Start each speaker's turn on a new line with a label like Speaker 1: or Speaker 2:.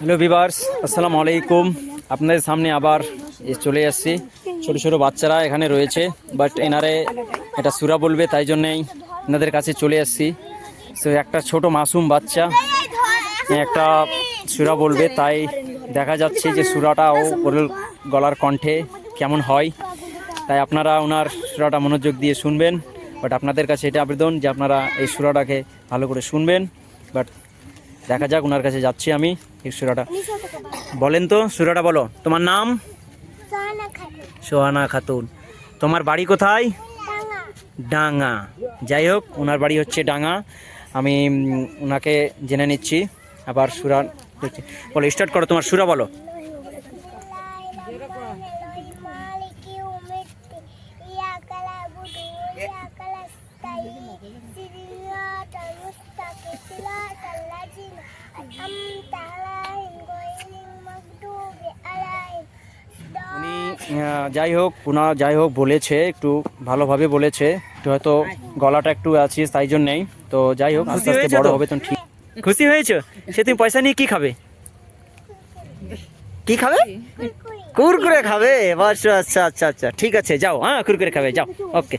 Speaker 1: Hello viewers, আসসালামু আলাইকুম। আপনাদের সামনে আবার চলে আসছি। ছোট ছোট বাচ্চারা এখানে রয়েছে, বাট এনারে এটা সূরা বলবে, তাই জন্যেই এনাদের কাছে চলে আসছি। সো একটা ছোট মাসুম বাচ্চা একটা সূরা বলবে, তাই দেখা যাচ্ছে যে সূরাটা ও গলার কণ্ঠে কেমন হয়। তাই আপনারা ওনার সূরাটা মনোযোগ দিয়ে শুনবেন। বাট আপনাদের কাছে এটা আবেদন যে আপনারা এই সূরাটাকে ভালো করে শুনবেন। বাট দেখা যাক, ওনার কাছে যাচ্ছি আমি। এই সূরাটা বলেন তো, সূরাটা বলো। তোমার নাম? সোহানা খাতুন। তোমার বাড়ি কোথায়? ডাঙ্গা। যাই হোক, ওনার বাড়ি হচ্ছে ডাঙ্গা। আমি ওনাকে জেনে নিচ্ছি। আবার সূরা বলো, স্টার্ট করো, তোমার সূরা বলো। উনি যাই হোক বলেছে, একটু ভালোভাবে বলেছে, একটু হয়তো গলাটা একটু আছে, তাই জন্যেই। তো যাই হোক, আস্তে আস্তে বড় হবে তো ঠিক। খুশি হয়েছো? সে তুমি পয়সা নিয়ে কি খাবে? কি খাবে? কুরকুরে খাবে? আচ্ছা আচ্ছা আচ্ছা আচ্ছা, ঠিক আছে, যাও। হ্যাঁ, কুরকুরে খাবে, যাও। ওকে।